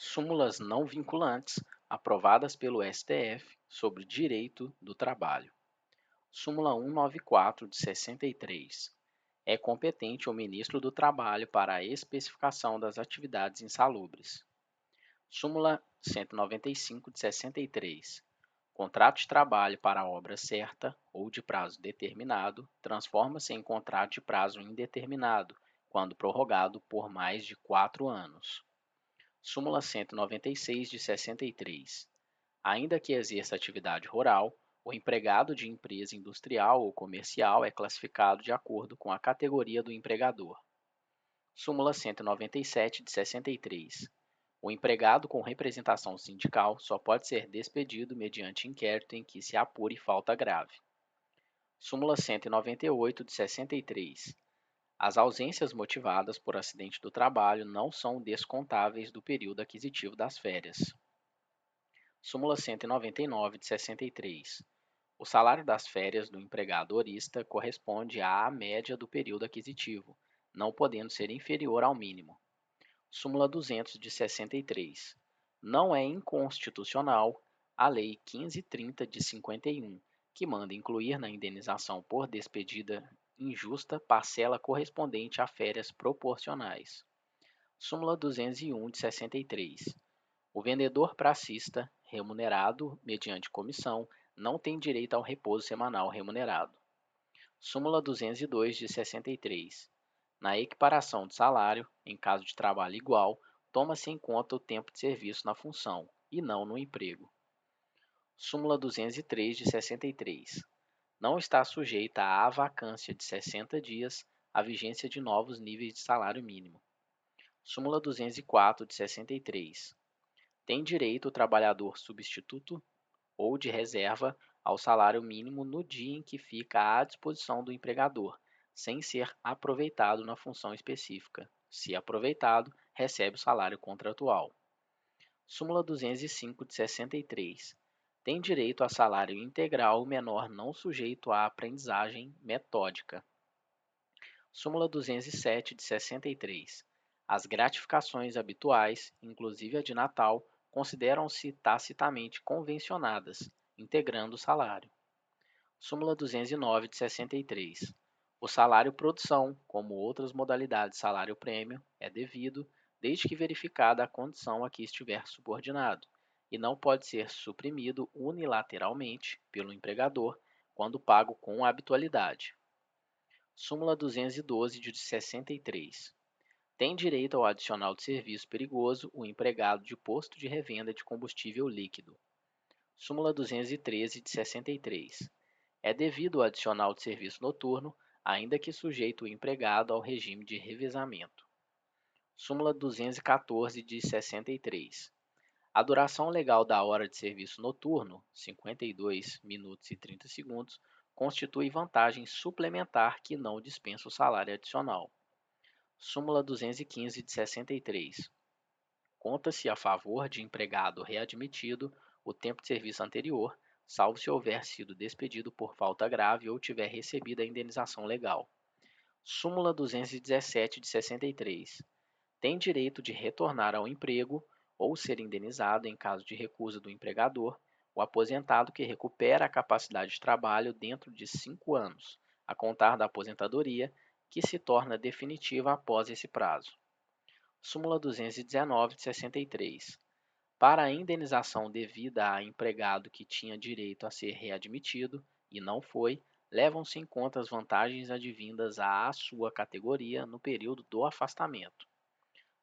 Súmulas não vinculantes aprovadas pelo STF sobre direito do trabalho. Súmula 194 de 63. É competente o ministro do Trabalho para a especificação das atividades insalubres. Súmula 195 de 63. Contrato de trabalho para a obra certa ou de prazo determinado transforma-se em contrato de prazo indeterminado, quando prorrogado por mais de 4 anos. Súmula 196 de 63. Ainda que exerça atividade rural, o empregado de empresa industrial ou comercial é classificado de acordo com a categoria do empregador. Súmula 197 de 63. O empregado com representação sindical só pode ser despedido mediante inquérito em que se apure falta grave. Súmula 198 de 63. As ausências motivadas por acidente do trabalho não são descontáveis do período aquisitivo das férias. Súmula 199 de 63. O salário das férias do empregado horista corresponde à média do período aquisitivo, não podendo ser inferior ao mínimo. Súmula 200 de 63. Não é inconstitucional a Lei 1530 de 51, que manda incluir na indenização por despedida injusta parcela correspondente a férias proporcionais. Súmula 201 de 63. O vendedor pracista, remunerado mediante comissão, não tem direito ao repouso semanal remunerado. Súmula 202 de 63. Na equiparação de salário, em caso de trabalho igual, toma-se em conta o tempo de serviço na função, e não no emprego. Súmula 203 de 63. Não está sujeita à vacância de 60 dias a vigência de novos níveis de salário mínimo. Súmula 204 de 63. Tem direito o trabalhador substituto ou de reserva ao salário mínimo no dia em que fica à disposição do empregador, sem ser aproveitado na função específica. Se aproveitado, recebe o salário contratual. Súmula 205 de 63. Tem direito a salário integral menor não sujeito à aprendizagem metódica. Súmula 207 de 63. As gratificações habituais, inclusive a de Natal, consideram-se tacitamente convencionadas, integrando o salário. Súmula 209 de 63. O salário-produção, como outras modalidades de salário-prêmio, é devido, desde que verificada a condição a que estiver subordinado, e não pode ser suprimido unilateralmente pelo empregador quando pago com habitualidade. Súmula 212 de 63. Tem direito ao adicional de serviço perigoso o empregado de posto de revenda de combustível líquido. Súmula 213 de 63. É devido o adicional de serviço noturno, ainda que sujeito o empregado ao regime de revezamento. Súmula 214 de 63. A duração legal da hora de serviço noturno, 52 minutos e 30 segundos, constitui vantagem suplementar que não dispensa o salário adicional. Súmula 215 de 63. Conta-se a favor de empregado readmitido o tempo de serviço anterior, salvo se houver sido despedido por falta grave ou tiver recebido a indenização legal. Súmula 217 de 63. Tem direito de retornar ao emprego ou ser indenizado em caso de recusa do empregador o aposentado que recupera a capacidade de trabalho dentro de 5 anos, a contar da aposentadoria, que se torna definitiva após esse prazo. Súmula 219 de 63. Para a indenização devida a empregado que tinha direito a ser readmitido e não foi, levam-se em conta as vantagens advindas à sua categoria no período do afastamento.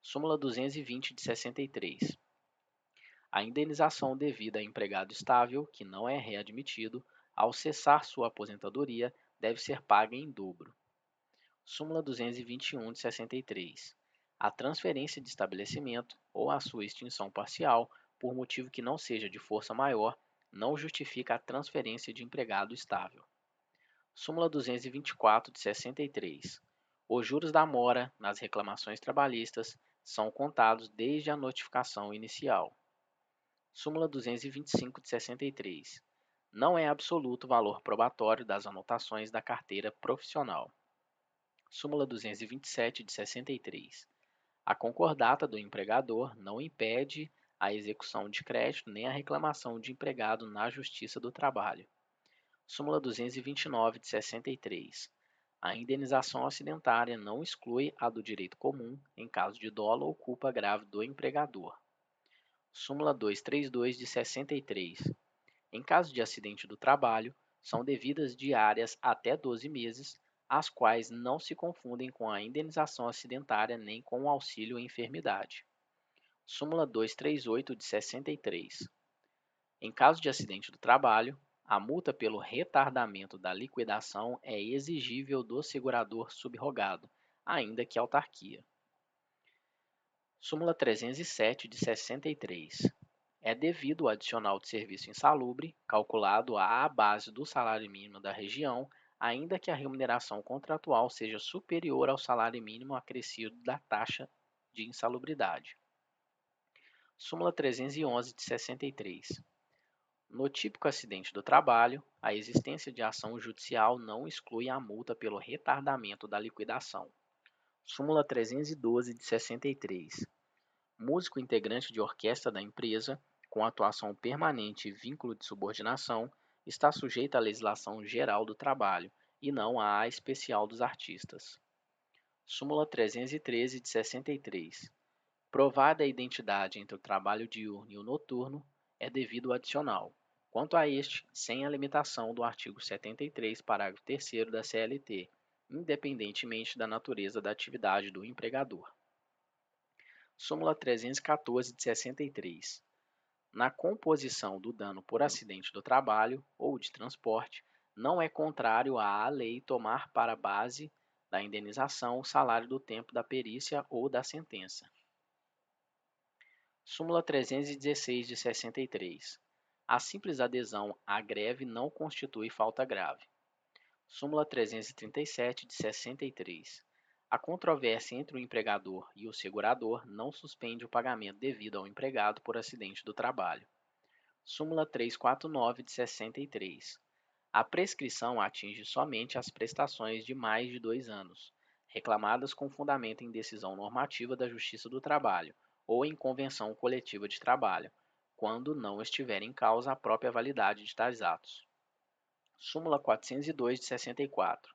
Súmula 220 de 63. A indenização devida a empregado estável que não é readmitido, ao cessar sua aposentadoria, deve ser paga em dobro. Súmula 221 de 63. A transferência de estabelecimento ou a sua extinção parcial, por motivo que não seja de força maior, não justifica a transferência de empregado estável. Súmula 224 de 63. Os juros da mora nas reclamações trabalhistas são contados desde a notificação inicial. Súmula 225 de 63. Não é absoluto o valor probatório das anotações da carteira profissional. Súmula 227 de 63. A concordata do empregador não impede a execução de crédito nem a reclamação de empregado na Justiça do Trabalho. Súmula 229 de 63. A indenização acidentária não exclui a do direito comum em caso de dolo ou culpa grave do empregador. Súmula 232 de 63. Em caso de acidente do trabalho, são devidas diárias até 12 meses, as quais não se confundem com a indenização acidentária nem com o auxílio enfermidade. Súmula 238 de 63. Em caso de acidente do trabalho, a multa pelo retardamento da liquidação é exigível do segurador subrogado, ainda que autarquia. Súmula 307 de 63. É devido o adicional de serviço insalubre, calculado à base do salário mínimo da região, ainda que a remuneração contratual seja superior ao salário mínimo acrescido da taxa de insalubridade. Súmula 311 de 63. No típico acidente do trabalho, a existência de ação judicial não exclui a multa pelo retardamento da liquidação. Súmula 312 de 63. Músico integrante de orquestra da empresa, com atuação permanente e vínculo de subordinação, está sujeito à legislação geral do trabalho e não à especial dos artistas. Súmula 313 de 63. Provada a identidade entre o trabalho diurno e o noturno, é devido adicional. Quanto a este, sem a limitação do artigo 73, parágrafo 3º da CLT, independentemente da natureza da atividade do empregador. Súmula 314 de 63. Na composição do dano por acidente do trabalho ou de transporte, não é contrário à lei tomar para base da indenização o salário do tempo da perícia ou da sentença. Súmula 316 de 63. A simples adesão à greve não constitui falta grave. Súmula 337 de 63. A controvérsia entre o empregador e o segurador não suspende o pagamento devido ao empregado por acidente do trabalho. Súmula 349 de 63. A prescrição atinge somente as prestações de mais de 2 anos, reclamadas com fundamento em decisão normativa da Justiça do Trabalho ou em convenção coletiva de trabalho, quando não estiver em causa a própria validade de tais atos. Súmula 402 de 64.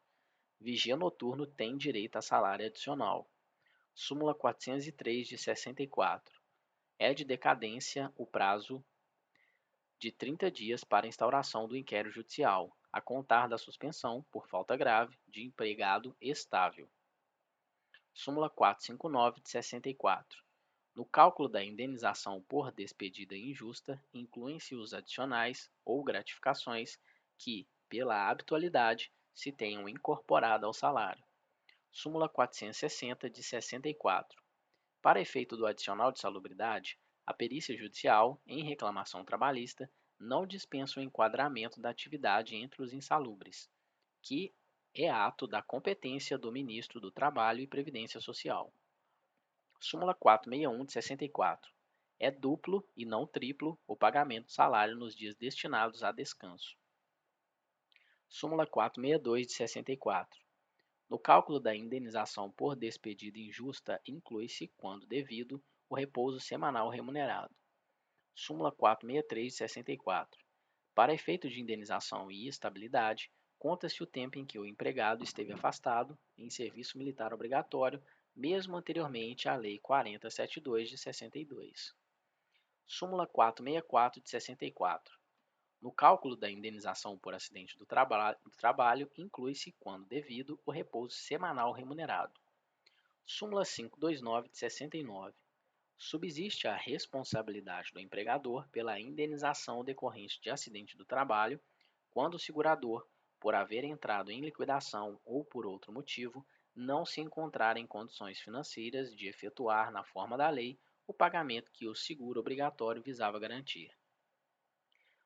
Vigia noturno tem direito a salário adicional. Súmula 403 de 64. É de decadência o prazo de 30 dias para instauração do inquérito judicial, a contar da suspensão, por falta grave, de empregado estável. Súmula 459 de 64. No cálculo da indenização por despedida injusta, incluem-se os adicionais ou gratificações que, pela habitualidade, se tenham incorporado ao salário. Súmula 460 de 64. Para efeito do adicional de salubridade, a perícia judicial, em reclamação trabalhista, não dispensa o enquadramento da atividade entre os insalubres, que é ato da competência do Ministro do Trabalho e Previdência Social. Súmula 461 de 64. É duplo e não triplo o pagamento do salário nos dias destinados a descanso. Súmula 462 de 64. No cálculo da indenização por despedida injusta, inclui-se, quando devido, o repouso semanal remunerado. Súmula 463 de 64. Para efeito de indenização e estabilidade, conta-se o tempo em que o empregado esteve afastado, em serviço militar obrigatório, mesmo anteriormente à Lei 4072 de 62. Súmula 464 de 64. No cálculo da indenização por acidente do trabalho, inclui-se, quando devido, o repouso semanal remunerado. Súmula 529 de 69. Subsiste a responsabilidade do empregador pela indenização decorrente de acidente do trabalho, quando o segurador, por haver entrado em liquidação ou por outro motivo, não se encontrar em condições financeiras de efetuar, na forma da lei, o pagamento que o seguro obrigatório visava garantir.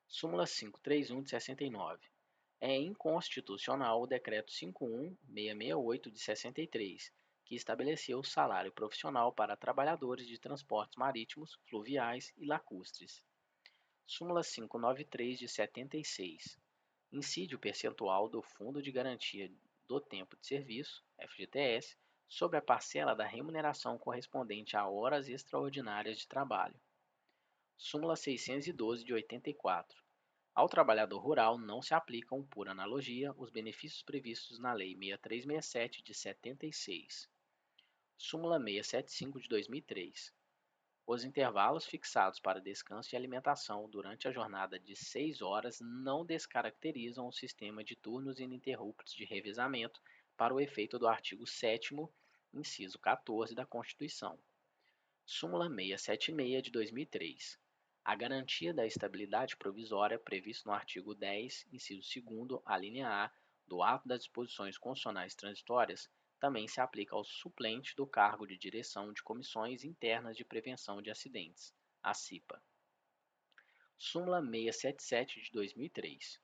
Súmula 531 de 69. É inconstitucional o Decreto 51668 de 63, que estabeleceu o salário profissional para trabalhadores de transportes marítimos, fluviais e lacustres. Súmula 593 de 76. Incide o percentual do Fundo de Garantia do Tempo de Serviço, FGTS, sobre a parcela da remuneração correspondente a horas extraordinárias de trabalho. Súmula 612 de 84. Ao trabalhador rural não se aplicam, por analogia, os benefícios previstos na Lei 6367 de 76. Súmula 675 de 2003. Os intervalos fixados para descanso e alimentação durante a jornada de 6 horas não descaracterizam o sistema de turnos ininterruptos de revezamento para o efeito do artigo 7º, inciso 14 da Constituição. Súmula 676 de 2003. A garantia da estabilidade provisória previsto no artigo 10, inciso 2º, alínea A, do ato das disposições constitucionais transitórias, também se aplica ao suplente do cargo de direção de comissões internas de prevenção de acidentes, a CIPA. Súmula 677 de 2003.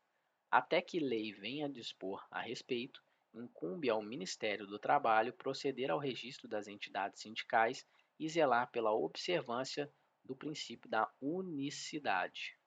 Até que lei venha a dispor a respeito, incumbe ao Ministério do Trabalho proceder ao registro das entidades sindicais e zelar pela observância do princípio da unicidade.